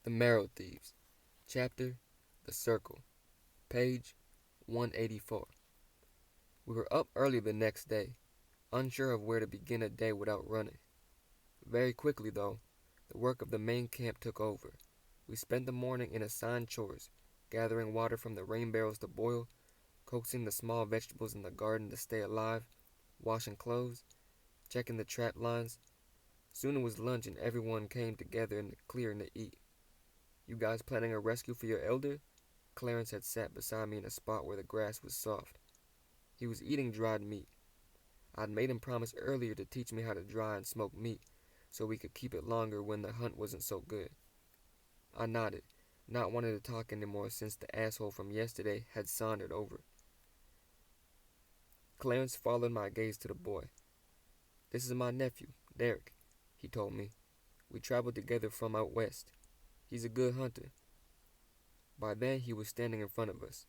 The Marrow Thieves-Chapter, The Circle, page 184. We were up early the next day, unsure of where to begin a day without running. Very quickly, though, the work of the main camp took over. We spent the morning in assigned chores, gathering water from the rain barrels to boil, coaxing the small vegetables in the garden to stay alive, washing clothes, checking the trap lines. Soon it was lunch and everyone came together in the clearing to eat. "You guys planning a rescue for your elder?" Clarence had sat beside me in a spot where the grass was soft. He was eating dried meat. I'd made him promise earlier to teach me how to dry and smoke meat so we could keep it longer when the hunt wasn't so good. I nodded, not wanting to talk anymore since the asshole from yesterday had sauntered over. Clarence followed my gaze to the boy. "This is my nephew, Derek," he told me. "We traveled together from out west. He's a good hunter." By then he was standing in front of us.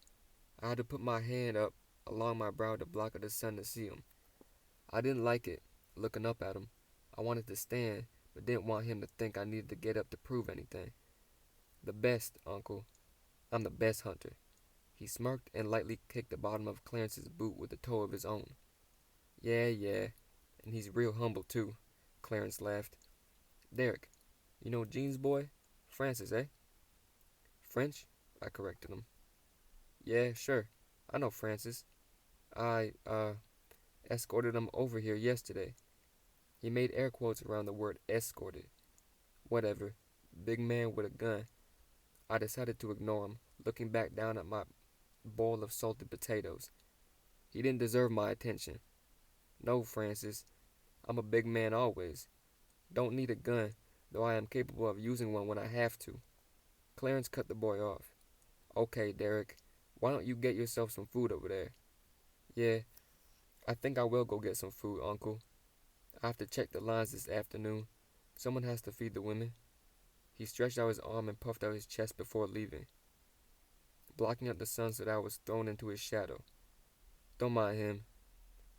I had to put my hand up along my brow to block out the sun to see him. I didn't like it, looking up at him. I wanted to stand, but didn't want him to think I needed to get up to prove anything. "The best, Uncle. I'm the best hunter." He smirked and lightly kicked the bottom of Clarence's boot with the toe of his own. Yeah, and he's real humble too," Clarence laughed. "Derek, you know Jean's boy? Francis, eh?" "French?" I corrected him. "Yeah, sure. I know Francis. I, escorted him over here yesterday." He made air quotes around the word escorted. Whatever. Big man with a gun. I decided to ignore him, looking back down at my bowl of salted potatoes. He didn't deserve my attention. "No, Francis. I'm a big man always. Don't need a gun, though I am capable of using one when I have to." Clarence cut the boy off. "Okay, Derek. Why don't you get yourself some food over there?" "Yeah, I think I will go get some food, Uncle. I have to check the lines this afternoon. Someone has to feed the women." He stretched out his arm and puffed out his chest before leaving, blocking out the sun so that I was thrown into his shadow. "Don't mind him.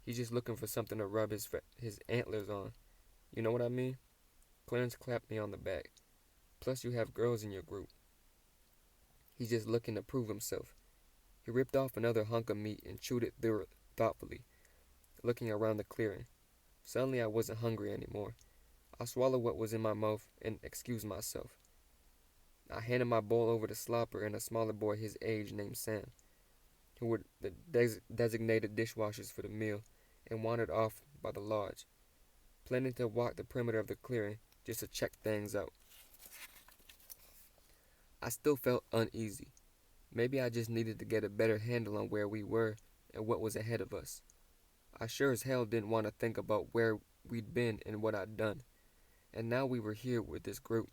He's just looking for something to rub his antlers on. You know what I mean?" Clarence clapped me on the back. "Plus you have girls in your group. He's just looking to prove himself." He ripped off another hunk of meat and chewed it through thoughtfully, looking around the clearing. Suddenly I wasn't hungry anymore. I swallowed what was in my mouth and excused myself. I handed my bowl over to Slopper and a smaller boy his age named Sam, who were the designated dishwashers for the meal, and wandered off by the lodge, planning to walk the perimeter of the clearing just to check things out. I still felt uneasy. Maybe I just needed to get a better handle on where we were and what was ahead of us. I sure as hell didn't want to think about where we'd been and what I'd done. And now we were here with his group,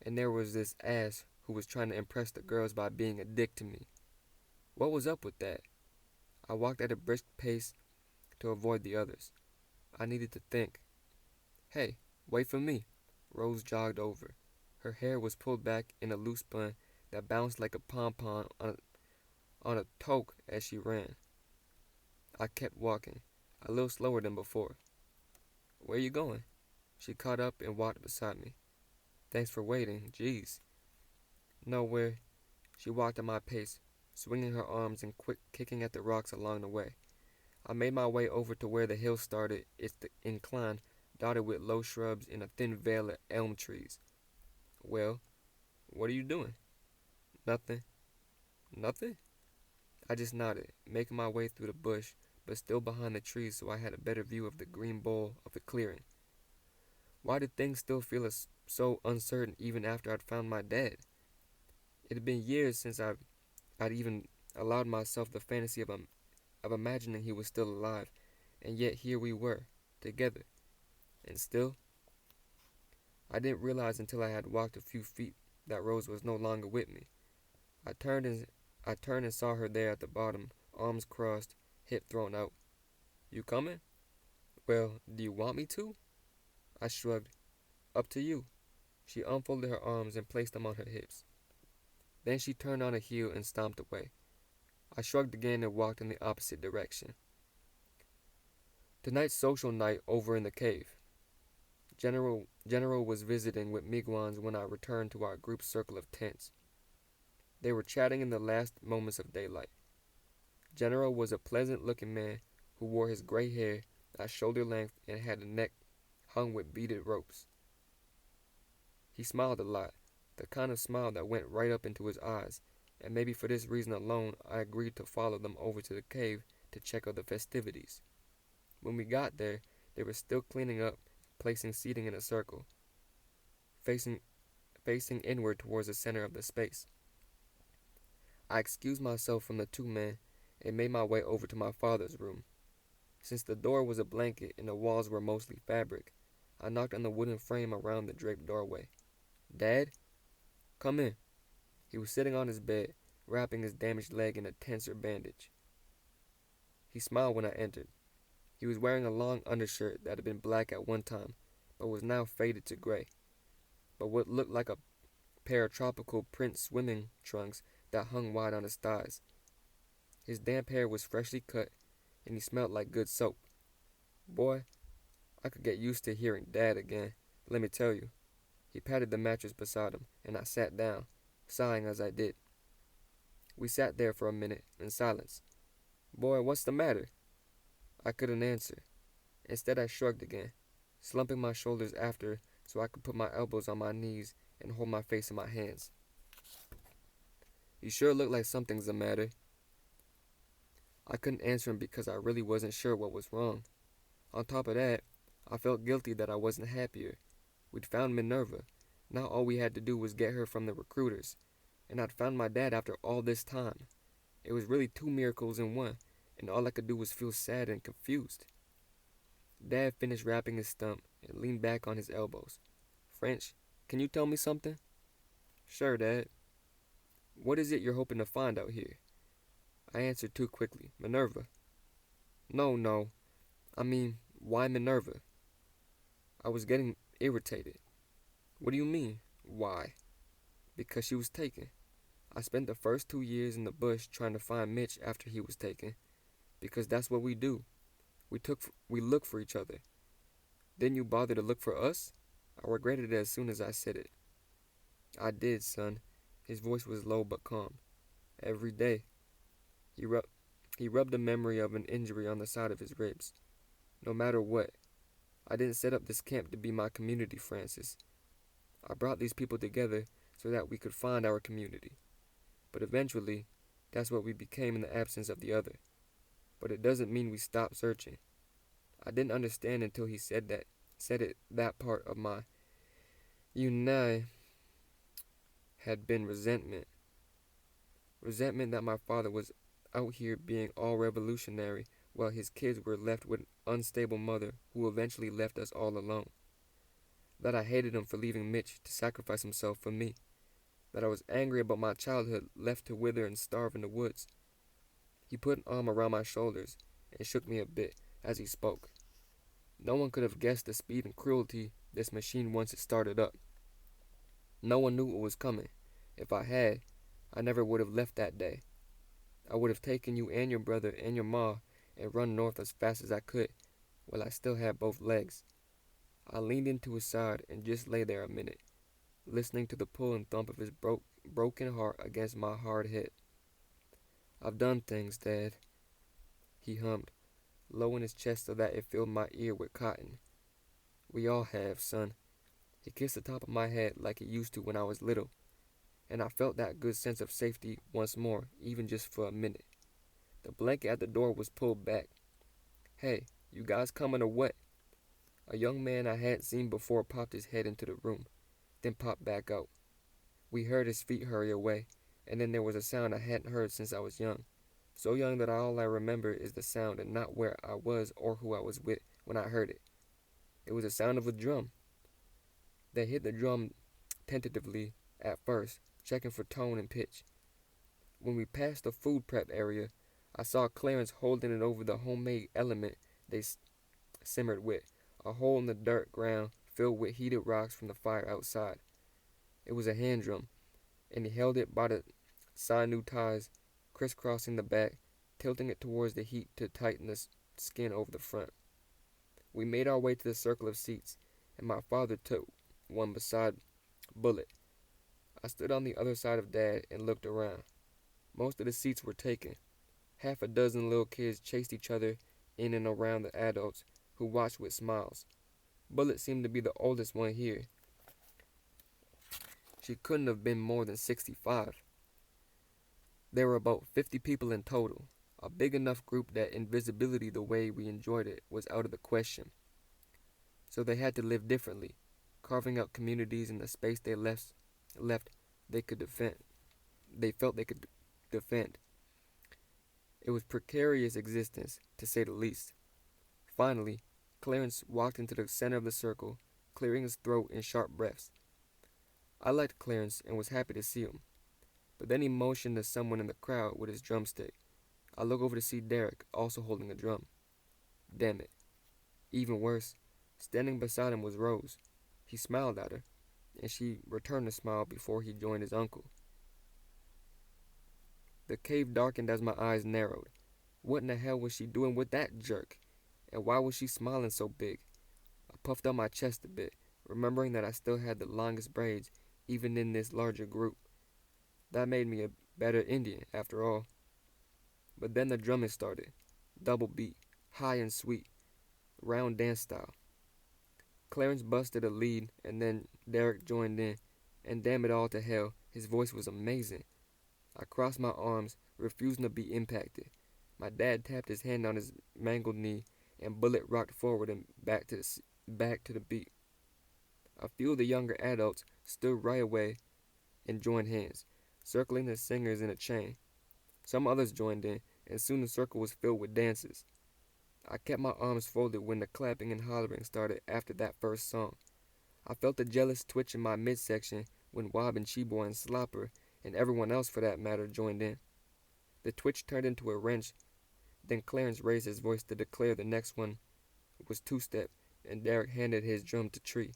and there was this ass who was trying to impress the girls by being a dick to me. What was up with that? I walked at a brisk pace to avoid the others. I needed to think. "Hey, wait for me." Rose jogged over. Her hair was pulled back in a loose bun that bounced like a pom-pom on a toque as she ran. I kept walking, a little slower than before. "Where you going?" She caught up and walked beside me. "Thanks for waiting. Jeez." "Nowhere." She walked at my pace, swinging her arms and kicking at the rocks along the way. I made my way over to where the hill started, its incline dotted with low shrubs and a thin veil of elm trees. "Well, what are you doing?" "Nothing." "Nothing?" I just nodded, making my way through the bush, but still behind the trees so I had a better view of the green bowl of the clearing. Why did things still feel so uncertain even after I'd found my dad? It had been years since I'd even allowed myself the fantasy of imagining he was still alive, and yet here we were, together. And still, I didn't realize until I had walked a few feet that Rose was no longer with me. I turned and saw her there at the bottom, arms crossed, hip thrown out. "You coming?" "Well, do you want me to?" I shrugged. "Up to you." She unfolded her arms and placed them on her hips. Then she turned on a heel and stomped away. I shrugged again and walked in the opposite direction. Tonight's social night over in the cave. General was visiting with Migwans when I returned to our group circle of tents. They were chatting in the last moments of daylight. General was a pleasant-looking man who wore his gray hair at shoulder length and had a neck hung with beaded ropes. He smiled a lot, the kind of smile that went right up into his eyes, and maybe for this reason alone I agreed to follow them over to the cave to check out the festivities. When we got there, they were still cleaning up, placing seating in a circle, facing inward towards the center of the space. I excused myself from the two men and made my way over to my father's room. Since the door was a blanket and the walls were mostly fabric, I knocked on the wooden frame around the draped doorway. "Dad? Come in." He was sitting on his bed, wrapping his damaged leg in a tensor bandage. He smiled when I entered. He was wearing a long undershirt that had been black at one time, but was now faded to gray, but what looked like a pair of tropical print swimming trunks that hung wide on his thighs. His damp hair was freshly cut, and he smelled like good soap. Boy, I could get used to hearing Dad again, let me tell you. He patted the mattress beside him, and I sat down, sighing as I did. We sat there for a minute, in silence. "Boy, what's the matter?" I couldn't answer. Instead, I shrugged again, slumping my shoulders after so I could put my elbows on my knees and hold my face in my hands. "You sure look like something's the matter." I couldn't answer him because I really wasn't sure what was wrong. On top of that, I felt guilty that I wasn't happier. We'd found Minerva. Now all we had to do was get her from the recruiters. And I'd found my dad after all this time. It was really two miracles in one, and all I could do was feel sad and confused. Dad finished wrapping his stump and leaned back on his elbows. "French, can you tell me something?" "Sure, Dad." "What is it you're hoping to find out here?" I answered too quickly. "Minerva." No. I mean, why Minerva?" I was getting irritated. "What do you mean, why?" "Because she was taken. I spent the first 2 years in the bush trying to find Mitch after he was taken. Because that's what we do. We look for each other. Didn't you bother to look for us?" I regretted it as soon as I said it. "I did, son." His voice was low but calm. "Every day." He rubbed a memory of an injury on the side of his ribs. "No matter what. I didn't set up this camp to be my community, Francis. I brought these people together so that we could find our community. But eventually, that's what we became in the absence of the other. But it doesn't mean we stopped searching." I didn't understand until he said that part of my had been resentment. Resentment that my father was out here being all revolutionary while his kids were left with an unstable mother who eventually left us all alone. That I hated him for leaving Mitch to sacrifice himself for me. That I was angry about my childhood left to wither and starve in the woods. He put an arm around my shoulders and shook me a bit as he spoke. No one could have guessed the speed and cruelty this machine once it started up. No one knew what was coming. If I had, I never would have left that day. I would have taken you and your brother and your ma and run north as fast as I could, while I still had both legs. I leaned into his side and just lay there a minute, listening to the pull and thump of his broken heart against my hard head. "I've done things, Dad," he hummed, low in his chest so that it filled my ear with cotton. "We all have, son." He kissed the top of my head like he used to when I was little, and I felt that good sense of safety once more, even just for a minute. The blanket at the door was pulled back. "Hey, you guys coming or what?" A young man I hadn't seen before popped his head into the room, then popped back out. We heard his feet hurry away, and then there was a sound I hadn't heard since I was young. So young that all I remember is the sound and not where I was or who I was with when I heard it. It was the sound of a drum. They hit the drum tentatively at first, checking for tone and pitch. When we passed the food prep area, I saw Clarence holding it over the homemade element they simmered with, a hole in the dirt ground filled with heated rocks from the fire outside. It was a hand drum, and he held it by the sinew ties, crisscrossing the back, tilting it towards the heat to tighten the skin over the front. We made our way to the circle of seats, and my father took one beside Bullet. I stood on the other side of Dad and looked around. Most of the seats were taken. Half a dozen little kids chased each other in and around the adults, who watched with smiles. Bullet seemed to be the oldest one here. She couldn't have been more than 65. There were about 50 people in total, a big enough group that invisibility the way we enjoyed it was out of the question. So they had to live differently, carving out communities in the space left they could defend. They felt they could defend. It was precarious existence, to say the least. Finally, Clarence walked into the center of the circle, clearing his throat in sharp breaths. I liked Clarence and was happy to see him, but then he motioned to someone in the crowd with his drumstick. I looked over to see Derek, also holding a drum. Damn it. Even worse, standing beside him was Rose. He smiled at her, and she returned the smile before he joined his uncle. The cave darkened as my eyes narrowed. What in the hell was she doing with that jerk? And why was she smiling so big? I puffed out my chest a bit, remembering that I still had the longest braids, even in this larger group. That made me a better Indian, after all. But then the drumming started. Double beat, high and sweet, round dance style. Clarence busted a lead, and then Derek joined in, and damn it all to hell, his voice was amazing. I crossed my arms, refusing to be impacted. My dad tapped his hand on his mangled knee, and Bullet rocked forward and back to the beat. A few of the younger adults stood right away and joined hands, circling the singers in a chain. Some others joined in, and soon the circle was filled with dancers. I kept my arms folded when the clapping and hollering started after that first song. I felt a jealous twitch in my midsection when Wob and Chiboy and Slopper, and everyone else for that matter, joined in. The twitch turned into a wrench. Then Clarence raised his voice to declare the next one was two-step, and Derek handed his drum to Tree.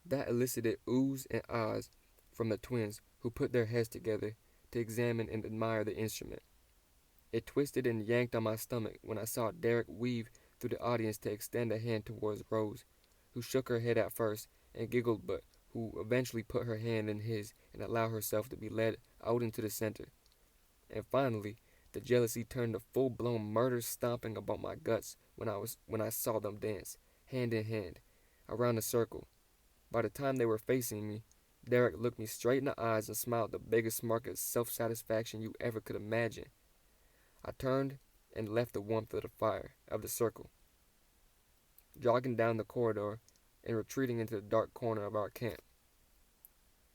That elicited oohs and ahs from the twins, who put their heads together to examine and admire the instrument. It twisted and yanked on my stomach when I saw Derek weave through the audience to extend a hand towards Rose, who shook her head at first and giggled, but who eventually put her hand in his and allowed herself to be led out into the center. And finally, the jealousy turned to full-blown murder stomping about my guts when I saw them dance, hand in hand, around the circle. By the time they were facing me, Derek looked me straight in the eyes and smiled the biggest mark of self-satisfaction you ever could imagine. I turned and left the warmth of the fire of the circle, jogging down the corridor and retreating into the dark corner of our camp.